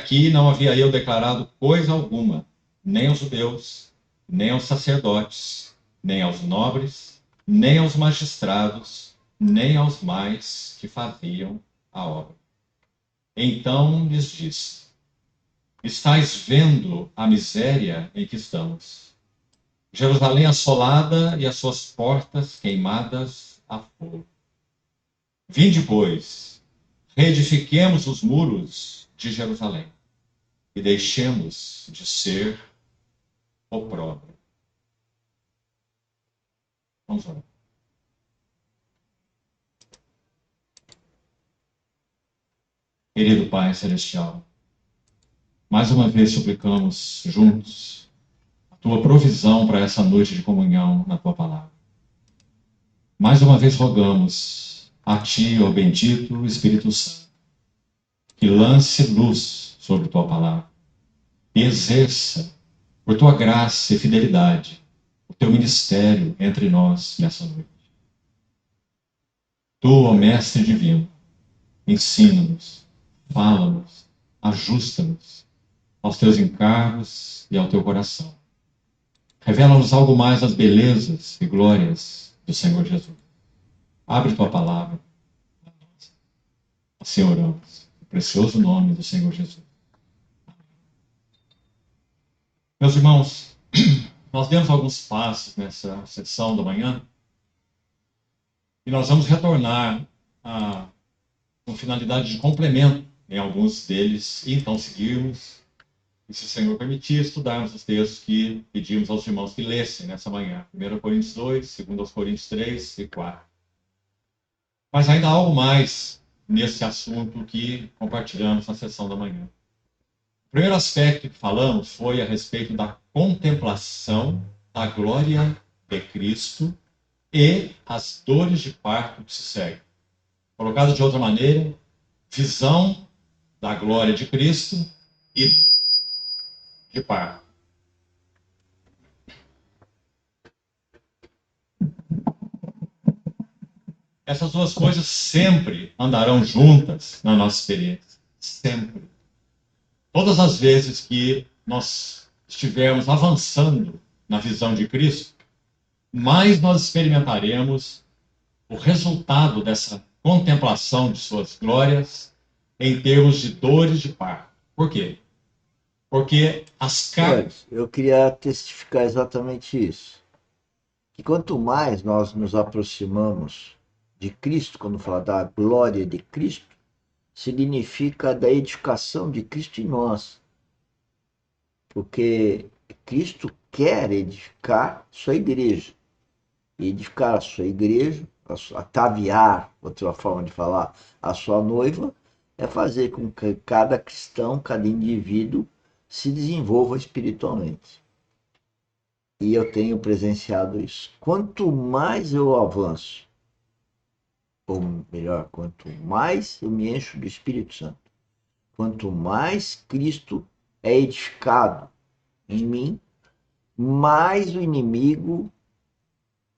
aqui não havia eu declarado coisa alguma, nem aos judeus, nem aos sacerdotes, nem aos nobres, nem aos magistrados, nem aos mais que faziam a obra. Então lhes disse: estáis vendo a miséria em que estamos. Jerusalém assolada e as suas portas queimadas a fogo. Vinde, pois, reedifiquemos os muros de Jerusalém e deixemos de ser opróbrio. Vamos orar. Querido Pai Celestial, mais uma vez suplicamos juntos a Tua provisão para essa noite de comunhão na Tua Palavra. Mais uma vez rogamos a Ti, ó bendito Espírito Santo, que lance luz sobre Tua Palavra e exerça, por Tua graça e fidelidade, o Teu ministério entre nós nessa noite. Tu, ó Mestre Divino, ensina-nos, fala-nos, ajusta-nos aos Teus encargos e ao Teu coração. Revela-nos algo mais das belezas e glórias do Senhor Jesus. Abre Tua palavra. Assim oramos. No precioso nome do Senhor Jesus. Meus irmãos, nós demos alguns passos nessa sessão da manhã e nós vamos retornar com finalidade de complemento em alguns deles e então seguirmos, e se o Senhor permitir, estudarmos os textos que pedimos aos irmãos que lessem nessa manhã. 1 Coríntios 2, 2 Coríntios 3 e 4. Mas ainda há algo mais nesse assunto que compartilhamos na sessão da manhã. O primeiro aspecto que falamos foi a respeito da contemplação da glória de Cristo e as dores de parto que se seguem. Colocado de outra maneira, visão da glória de Cristo e de parto. Essas duas coisas sempre andarão juntas na nossa experiência. Sempre. Todas as vezes que nós estivermos avançando na visão de Cristo, mais nós experimentaremos o resultado dessa contemplação de suas glórias em termos de dores de parto. Por quê? Porque as cargas... Eu queria testificar exatamente isso. Que quanto mais nós nos aproximamos de Cristo, quando fala da glória de Cristo, significa da edificação de Cristo em nós. Porque Cristo quer edificar sua igreja. E edificar a sua igreja, ataviar, outra forma de falar, a sua noiva, é fazer com que cada cristão, cada indivíduo, se desenvolva espiritualmente. E eu tenho presenciado isso. Quanto mais eu avanço, ou melhor, quanto mais eu me encho do Espírito Santo, quanto mais Cristo é edificado em mim, mais o inimigo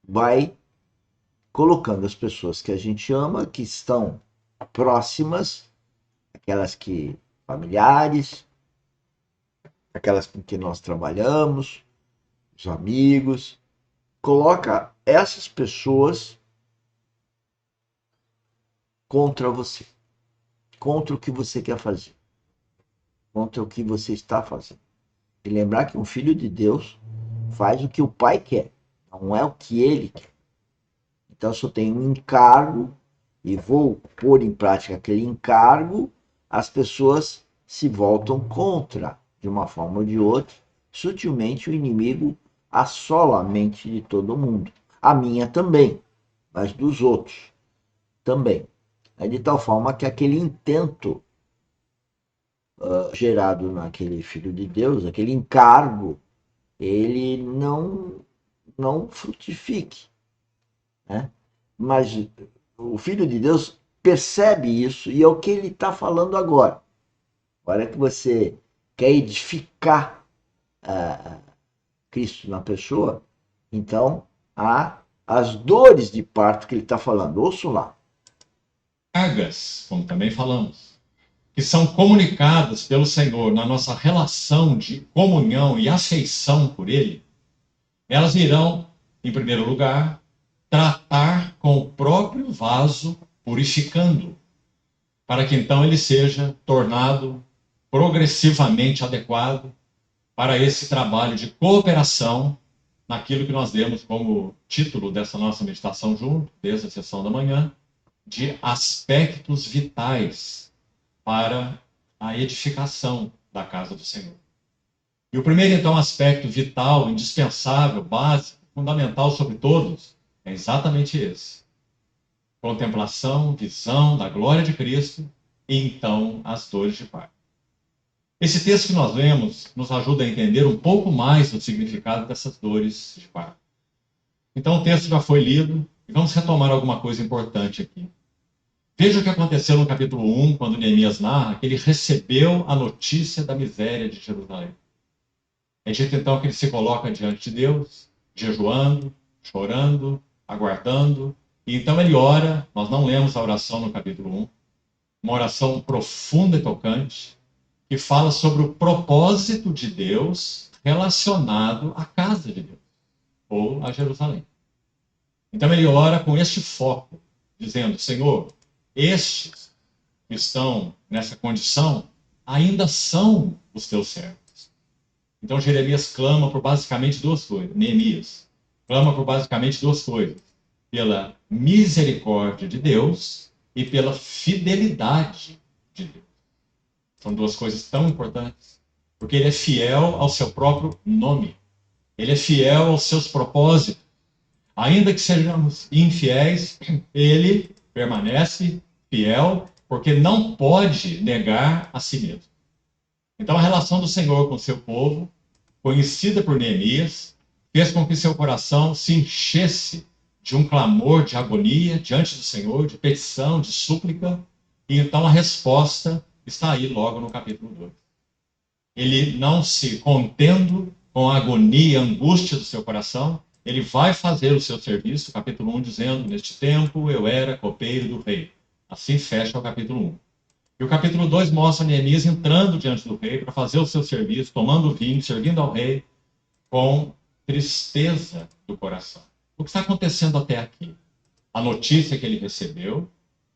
vai colocando as pessoas que a gente ama, que estão próximas, aquelas que familiares, aquelas com que nós trabalhamos, os amigos, coloca essas pessoas contra você, contra o que você quer fazer, contra o que você está fazendo. E lembrar que um filho de Deus faz o que o pai quer, não é o que ele quer. Então, se eu tenho um encargo e vou pôr em prática aquele encargo, as pessoas se voltam contra, de uma forma ou de outra. Sutilmente o inimigo assola a mente de todo mundo. A minha também, mas dos outros também. É de tal forma que aquele intento gerado naquele filho de Deus, aquele encargo, ele não frutifique. Né? Mas o Filho de Deus percebe isso e é o que ele está falando agora. Agora que você quer edificar Cristo na pessoa, então há as dores de parto que ele está falando. Ouçam lá. Cargas, como também falamos. que são comunicadas pelo Senhor na nossa relação de comunhão e afeição por Ele, elas irão, em primeiro lugar, tratar com o próprio vaso, purificando, para que então ele seja tornado progressivamente adequado para esse trabalho de cooperação naquilo que nós demos como título dessa nossa meditação junto, desde a sessão da manhã, de aspectos vitais para a edificação da casa do Senhor. E o primeiro, então, aspecto vital, indispensável, básico, fundamental sobre todos, é exatamente esse: contemplação, visão da glória de Cristo e então as dores de parto. Esse texto que nós lemos nos ajuda a entender um pouco mais do significado dessas dores de parto. Então o texto já foi lido e vamos retomar alguma coisa importante aqui. Veja o que aconteceu no capítulo 1, quando Neemias narra que ele recebeu a notícia da miséria de Jerusalém. É dito então que ele se coloca diante de Deus, jejuando, chorando, aguardando, e então ele ora. Nós não lemos a oração no capítulo 1, uma oração profunda e tocante, que fala sobre o propósito de Deus relacionado à casa de Deus, ou a Jerusalém. Então ele ora com este foco, dizendo: Senhor, estes que estão nessa condição ainda são os teus servos. Então Jeremias clama por basicamente duas coisas. Neemias clama por basicamente duas coisas: pela misericórdia de Deus e pela fidelidade de Deus. São duas coisas tão importantes, porque ele é fiel ao seu próprio nome. Ele é fiel aos seus propósitos. Ainda que sejamos infiéis, ele permanece fiel, porque não pode negar a si mesmo. Então a relação do Senhor com o seu povo, conhecida por Neemias, fez com que seu coração se enchesse de um clamor de agonia diante do Senhor, de petição, de súplica, e então a resposta está aí logo no capítulo 2. Ele, não se contendo com a agonia e a angústia do seu coração, ele vai fazer o seu serviço, capítulo 1, dizendo: neste tempo eu era copeiro do rei. Assim fecha o capítulo 1. E o capítulo 2 mostra Neemias entrando diante do rei para fazer o seu serviço, tomando vinho, servindo ao rei, com tristeza do coração. O que está acontecendo até aqui? A notícia que ele recebeu,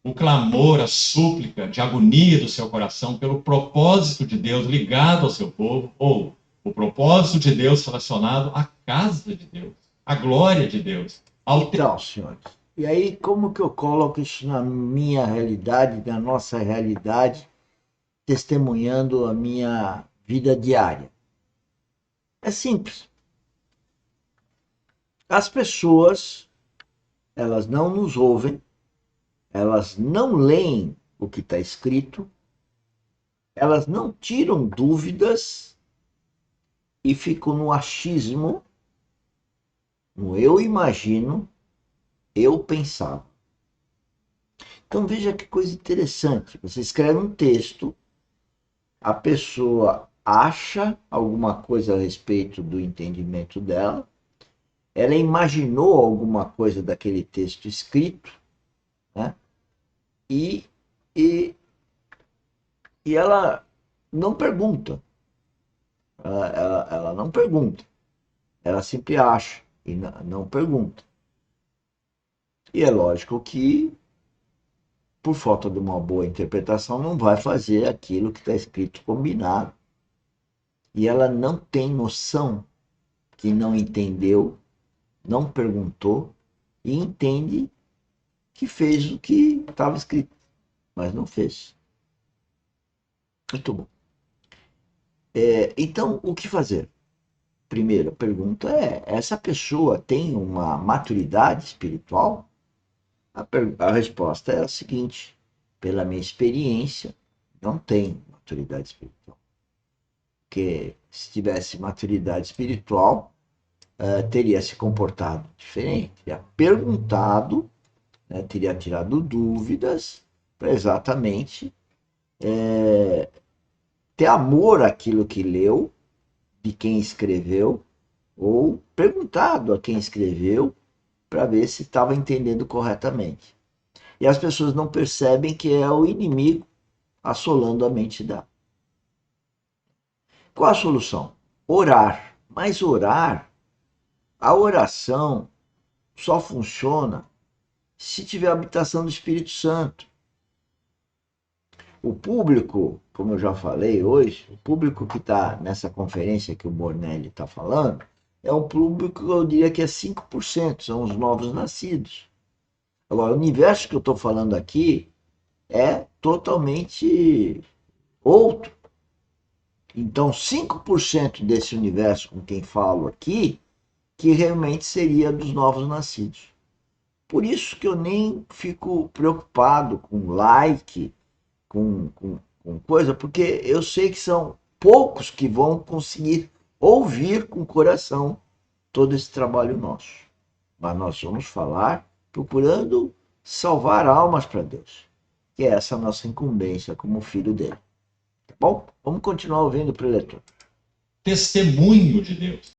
o clamor, a súplica de agonia do seu coração pelo propósito de Deus ligado ao seu povo, ou o propósito de Deus relacionado à casa de Deus, à glória de Deus. Então, senhores, e aí como que eu coloco isso na minha realidade, na nossa realidade, testemunhando a minha vida diária? É simples. As pessoas, elas não nos ouvem, elas não leem o que está escrito, elas não tiram dúvidas e ficam no achismo, no eu imagino, eu pensava. Então veja que coisa interessante. Você escreve um texto, a pessoa acha alguma coisa a respeito do entendimento dela, ela imaginou alguma coisa daquele texto escrito, né? E, e, e ela não pergunta. Ela não pergunta. Ela sempre acha e não pergunta. E é lógico que, por falta de uma boa interpretação, não vai fazer aquilo que está escrito combinado. E ela não tem noção que não entendeu, não perguntou e entende que fez o que estava escrito, mas não fez. Muito bom. Então, o que fazer? Primeira pergunta é: essa pessoa tem uma maturidade espiritual? A resposta é a seguinte: pela minha experiência, não tem maturidade espiritual. Porque se tivesse maturidade espiritual, teria se comportado diferente, teria perguntado, né, teria tirado dúvidas para exatamente ter amor àquilo que leu, de quem escreveu, ou perguntado a quem escreveu para ver se estava entendendo corretamente. E as pessoas não percebem que é o inimigo assolando a mente dela. Qual a solução? Orar. Mas orar, a oração só funciona se tiver a habitação do Espírito Santo. O público, como eu já falei hoje, o público que está nessa conferência que o Bornelli está falando, é um público que eu diria que é 5%, são os novos nascidos. Agora, o universo que eu estou falando aqui é totalmente outro. Então, 5% desse universo com quem falo aqui, que realmente seria dos novos nascidos. Por isso que eu nem fico preocupado com like, com coisa, porque eu sei que são poucos que vão conseguir ouvir com o coração todo esse trabalho nosso. Mas nós vamos falar procurando salvar almas para Deus, que é essa nossa incumbência como filho dele. Tá bom? Vamos continuar ouvindo o preletor. Testemunho de Deus.